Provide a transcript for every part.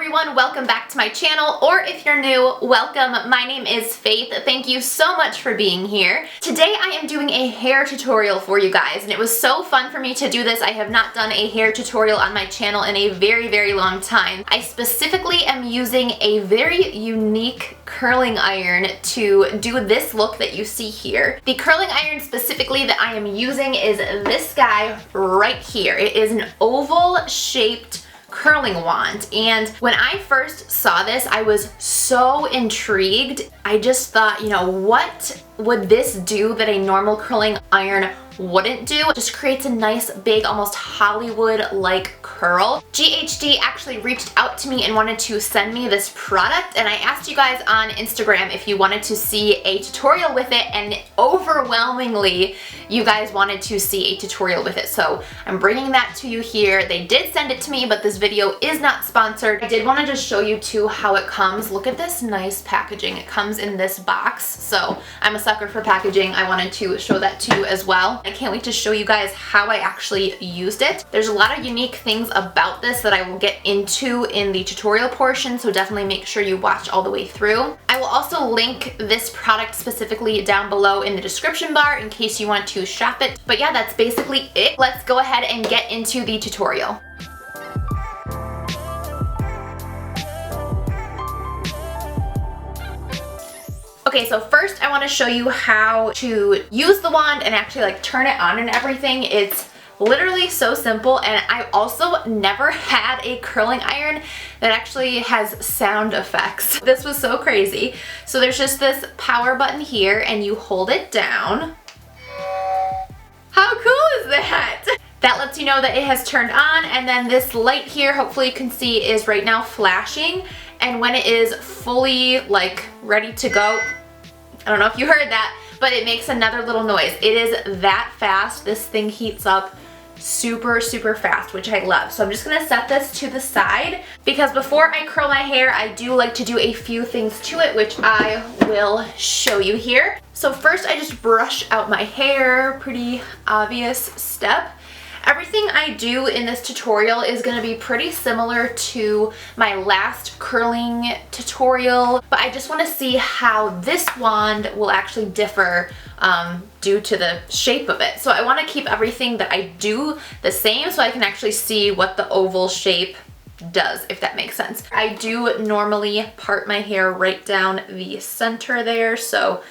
everyone, welcome back to my channel, or if you're new, welcome. My name is Faith. Thank you so much for being here. Today I am doing a hair tutorial for you guys, and it was so fun for me to do this. I have not done a hair tutorial on my channel in a very long time. I specifically am using a very unique curling iron to do this look that you see here. The curling iron specifically that I am using is this guy right here. It is an oval shaped curling wand, and when I first saw this I was so intrigued. I just thought, you know, what would this do that a normal curling iron wouldn't do? It just creates a nice big almost Hollywood-like curl. GHD actually reached out to me and wanted to send me this product, and I asked you guys on Instagram if you wanted to see a tutorial with it, and overwhelmingly you guys wanted to see a tutorial with it, so I'm bringing that to you here. They did send it to me, but this video is not sponsored. I did want to just show you too how it comes. Look at this nice packaging. It comes in this box, so I'm a sucker for packaging. I wanted to show that to you as well. I can't wait to show you guys how I actually used it. There's a lot of unique things about this that I will get into in the tutorial portion, so definitely make sure you watch all the way through. I will also link this product specifically down below in the description bar in case you want to shop it. But yeah, that's basically it. Let's go ahead and get into the tutorial. Okay, so first I want to show you how to use the wand and actually like turn it on and everything. It's literally so simple, and I also never had a curling iron that actually has sound effects. This was so crazy. So there's just this power button here and you hold it down. How cool is that? That lets you know that it has turned on, and then this light here, hopefully you can see, is right now flashing, and when it is fully like ready to go, I don't know if you heard that, but it makes another little noise. It is that fast. This thing heats up super fast, which I love. So I'm just gonna set this to the side because before I curl my hair, I do like to do a few things to it, which I will show you here. So first I just brush out my hair, pretty obvious step. Everything I do in this tutorial is going to be pretty similar to my last curling tutorial, but I just want to see how this wand will actually differ due to the shape of it. So I want to keep everything that I do the same so I can actually see what the oval shape does, if that makes sense. I do normally part my hair right down the center there, so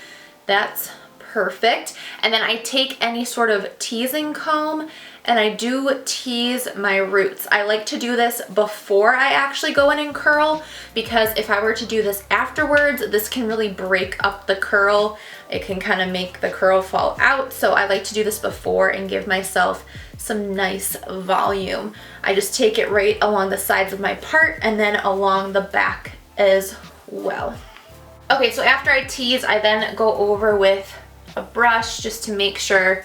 that's perfect. And then I take any sort of teasing comb and I do tease my roots. I like to do this before I actually go in and curl, because if I were to do this afterwards, this can really break up the curl. It can kind of make the curl fall out. So I like to do this before and give myself some nice volume. I just take it right along the sides of my part and then along the back as well. Okay, so after I tease, I then go over with a brush just to make sure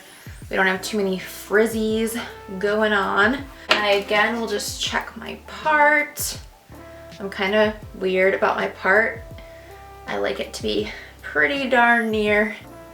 we don't have too many frizzies going on. And I again will just check my part. I'm kind of weird about my part. I like it to be pretty darn near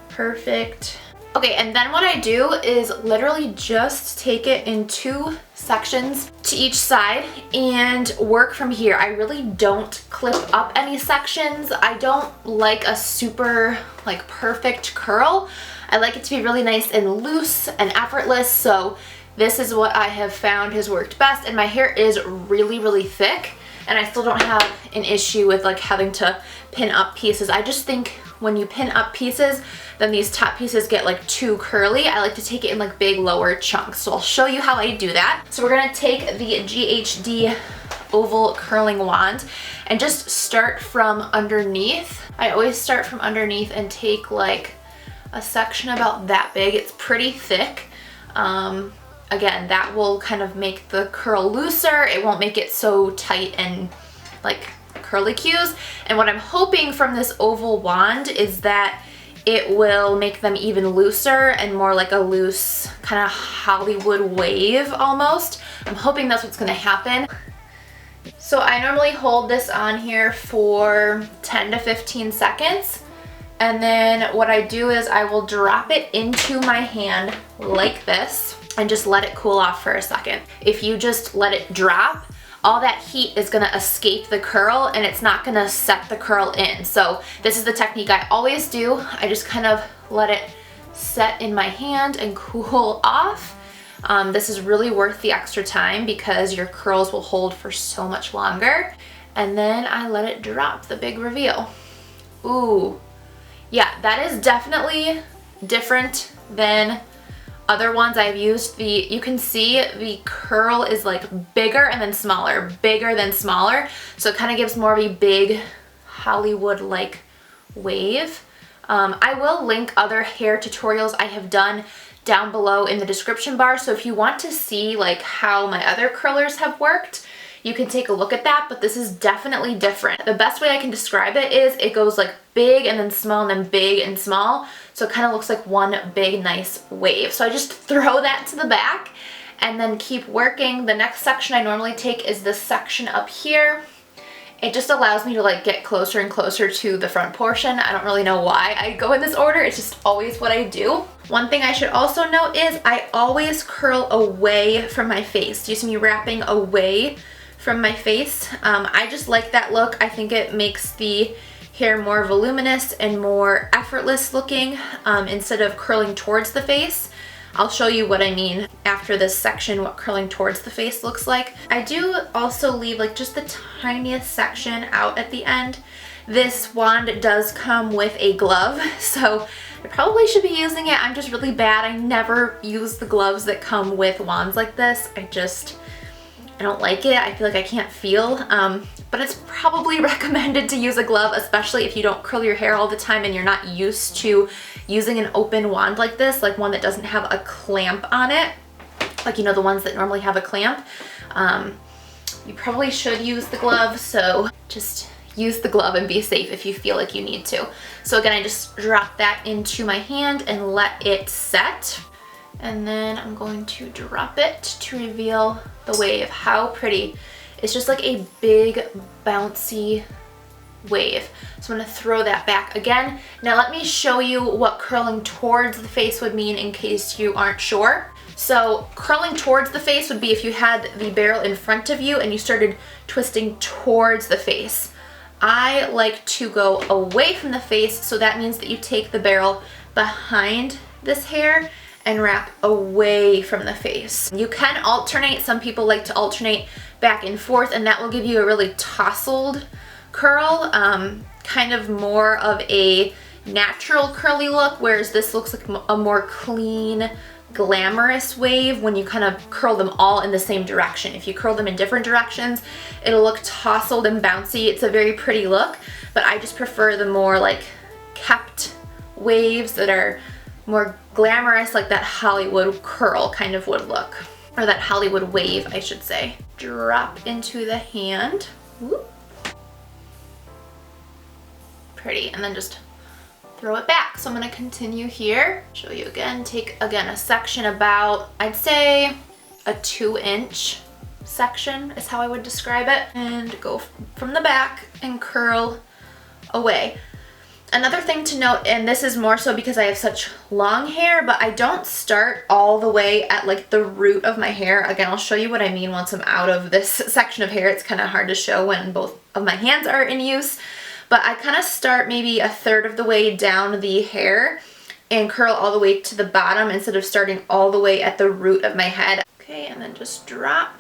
perfect. Okay, and then what I do is literally just take it in two sections to each side and work from here. I really don't clip up any sections. I don't like a super like perfect curl. I like it to be really nice and loose and effortless, so this is what I have found has worked best. And my hair is really thick, and I still don't have an issue with like having to pin up pieces. I just think when you pin up pieces, then these top pieces get like too curly. I like to take it in like big lower chunks. So I'll show you how I do that. So we're gonna take the GHD oval curling wand and just start from underneath. I always start from underneath and take like a section about that big. It's pretty thick. Again, that will kind of make the curl looser. It won't make it so tight and like curly cues. And what I'm hoping from this oval wand is that it will make them even looser and more like a loose kind of Hollywood wave almost. I'm hoping that's what's gonna happen. So I normally hold this on here for 10 to 15 seconds. And then what I do is I will drop it into my hand like this and just let it cool off for a second. If you just let it drop, all that heat is gonna escape the curl and it's not gonna set the curl in. So this is the technique I always do. I just kind of let it set in my hand and cool off. This is really worth the extra time because your curls will hold for so much longer. And then I let it drop, the big reveal. Ooh, yeah, that is definitely different than other ones I've used. You can see the curl is like bigger and then smaller, bigger than smaller. So it kind of gives more of a big Hollywood-like wave. I will link other hair tutorials I have done down below in the description bar. So if you want to see like how my other curlers have worked, you can take a look at that, but this is definitely different. The best way I can describe it is it goes like big and then small and then big and small. So it kind of looks like one big nice wave. So I just throw that to the back and then keep working. The next section I normally take is this section up here. It just allows me to like get closer and closer to the front portion. I don't really know why I go in this order. It's just always what I do. One thing I should also note is I always curl away from my face. Do you see me wrapping away from my face? I just like that look. I think it makes the hair more voluminous and more effortless looking instead of curling towards the face. I'll show you what I mean after this section, what curling towards the face looks like. I do also leave like just the tiniest section out at the end. This wand does come with a glove, so I probably should be using it. I'm just really bad. I never use the gloves that come with wands like this. I don't like it. I feel like I can't feel, but it's probably recommended to use a glove, especially if you don't curl your hair all the time and you're not used to using an open wand like this, like one that doesn't have a clamp on it, like, you know, the ones that normally have a clamp. You probably should use the glove, so just use the glove and be safe if you feel like you need to. So again, I just drop that into my hand and let it set. And then I'm going to drop it to reveal the wave. How pretty. It's just like a big bouncy wave. So I'm going to throw that back again. Now let me show you what curling towards the face would mean in case you aren't sure. So curling towards the face would be if you had the barrel in front of you and you started twisting towards the face. I like to go away from the face, so that means that you take the barrel behind this hair and wrap away from the face. You can alternate. Some people like to alternate back and forth, and that will give you a really tousled curl, kind of more of a natural curly look, whereas this looks like a more clean, glamorous wave when you kind of curl them all in the same direction. If you curl them in different directions, it'll look tousled and bouncy. It's a very pretty look, but I just prefer the more like kept waves that are more glamorous, like that Hollywood curl kind of would look, or that Hollywood wave, I should say. Drop into the hand. Whoop. Pretty, and then just throw it back. So I'm gonna continue here, show you again, take again a section about, I'd say a 2-inch section is how I would describe it, and go from the back and curl away. Another thing to note, and this is more so because I have such long hair, but I don't start all the way at like the root of my hair. Again, I'll show you what I mean once I'm out of this section of hair. It's kind of hard to show when both of my hands are in use, but I kind of start maybe a third of the way down the hair and curl all the way to the bottom instead of starting all the way at the root of my head. Okay, and then just drop.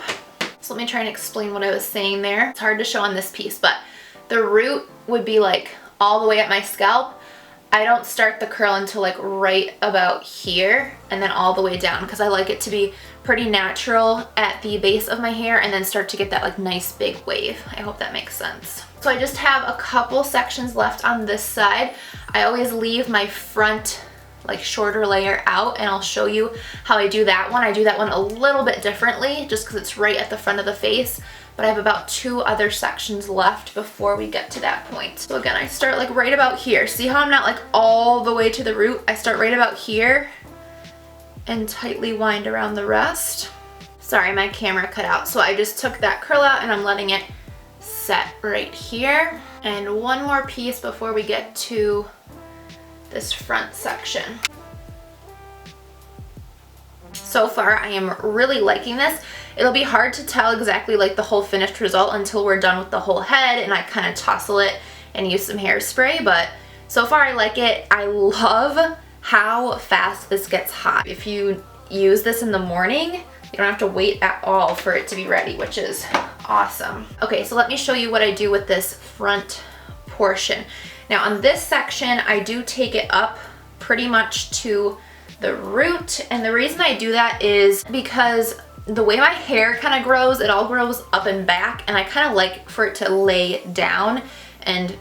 So let me try and explain what I was saying there. It's hard to show on this piece, but the root would be like all the way at my scalp. I don't start the curl until like right about here and then all the way down, because I like it to be pretty natural at the base of my hair and then start to get that like nice big wave. I hope that makes sense. So I just have a couple sections left on this side. I always leave my front like shorter layer out, and I'll show you how I do that one. I do that one a little bit differently just because it's right at the front of the face, but I have about 2 other sections left before we get to that point. So again, I start like right about here. See how I'm not like all the way to the root? I start right about here and tightly wind around the rest. Sorry, my camera cut out. So I just took that curl out and I'm letting it set right here. And one more piece before we get to this front section. So far, I am really liking this. It'll be hard to tell exactly like the whole finished result until we're done with the whole head and I kind of tussle it and use some hairspray, but so far I like it. I love how fast this gets hot. If you use this in the morning, you don't have to wait at all for it to be ready, which is awesome. Okay, so let me show you what I do with this front portion. Now on this section, I do take it up pretty much to the root, and the reason I do that is because the way my hair kind of grows, it all grows up and back, and I kind of like for it to lay down and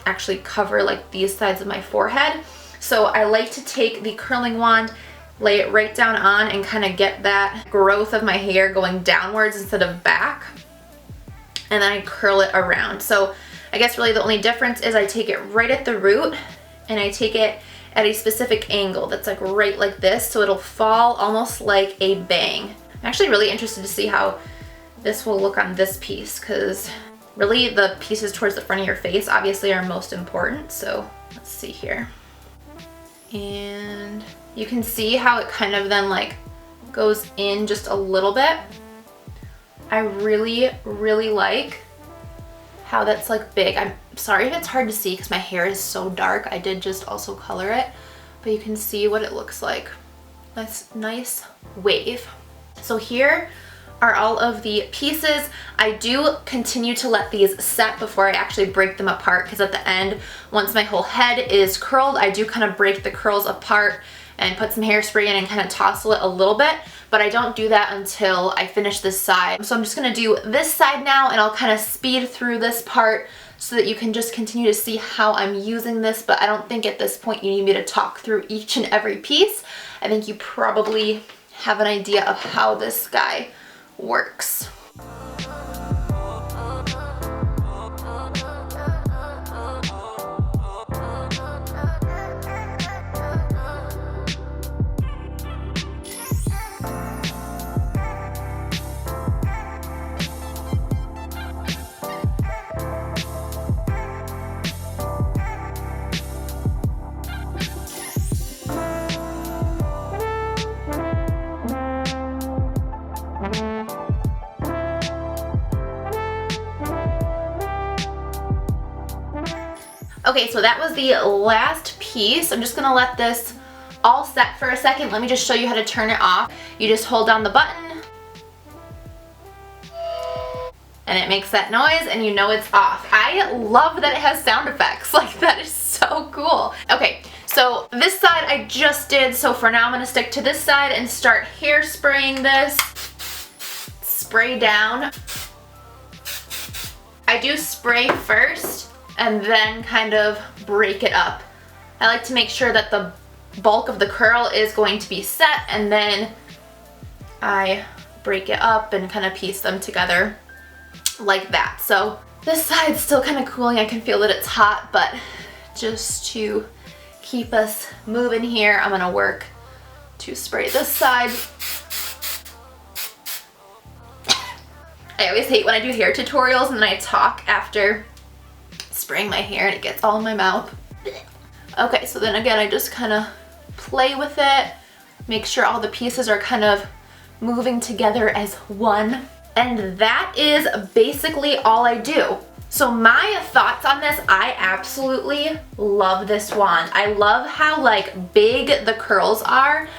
actually cover like these sides of my forehead. So I like to take the curling wand, lay it right down on, and kind of get that growth of my hair going downwards instead of back, and then I curl it around. So I guess really the only difference is I take it right at the root and I take it at a specific angle that's like right like this, so it'll fall almost like a bang. I'm actually really interested to see how this will look on this piece, because really the pieces towards the front of your face obviously are most important. So let's see here. And you can see how it kind of then like goes in just a little bit. I really, really like how that's like big. I'm sorry if it's hard to see because my hair is so dark. I did just also color it, but you can see what it looks like. That's nice wave. So here are all of the pieces. I do continue to let these set before I actually break them apart, because at the end, once my whole head is curled, I do kind of break the curls apart and put some hairspray in and kind of tousle it a little bit, but I don't do that until I finish this side. So I'm just gonna do this side now, and I'll kind of speed through this part so that you can just continue to see how I'm using this, but I don't think at this point you need me to talk through each and every piece. I think you probably have an idea of how this guy works. Okay, so that was the last piece. I'm just gonna let this all set for a second. Let me just show you how to turn it off. You just hold down the button and it makes that noise and you know it's off. I love that it has sound effects. Like, that is so cool. Okay, so this side I just did, so for now I'm gonna stick to this side and start hairspraying this. Spray down. I do spray first and then kind of break it up. I like to make sure that the bulk of the curl is going to be set, and then I break it up and kind of piece them together like that. So this side's still kind of cooling. I can feel that it's hot, but just to keep us moving here, I'm gonna work to spray this side. I always hate when I do hair tutorials and then I talk after spraying my hair and it gets all in my mouth. Okay, so then again, I just kind of play with it, make sure all the pieces are kind of moving together as one. And that is basically all I do. So my thoughts on this, I absolutely love this wand. I love how like big the curls are,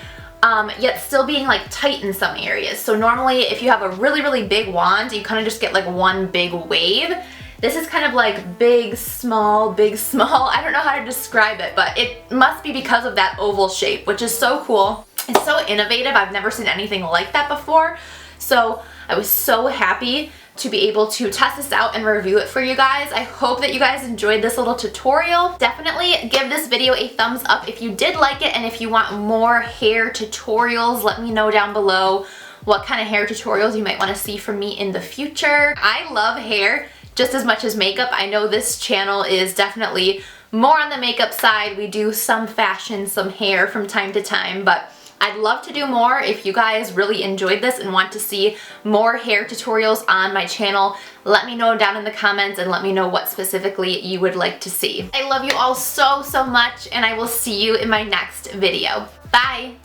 yet still being like tight in some areas. So normally if you have a really, really big wand, you kind of just get like one big wave. This is kind of like big, small, big, small. I don't know how to describe it, but it must be because of that oval shape, which is so cool. It's so innovative. I've never seen anything like that before. So I was so happy to be able to test this out and review it for you guys. I hope that you guys enjoyed this little tutorial. Definitely give this video a thumbs up if you did like it, and if you want more hair tutorials, let me know down below what kind of hair tutorials you might want to see from me in the future. I love hair just as much as makeup. I know this channel is definitely more on the makeup side. We do some fashion, some hair from time to time, but I'd love to do more. If you guys really enjoyed this and want to see more hair tutorials on my channel, let me know down in the comments and let me know what specifically you would like to see. I love you all so, so much, and I will see you in my next video. Bye!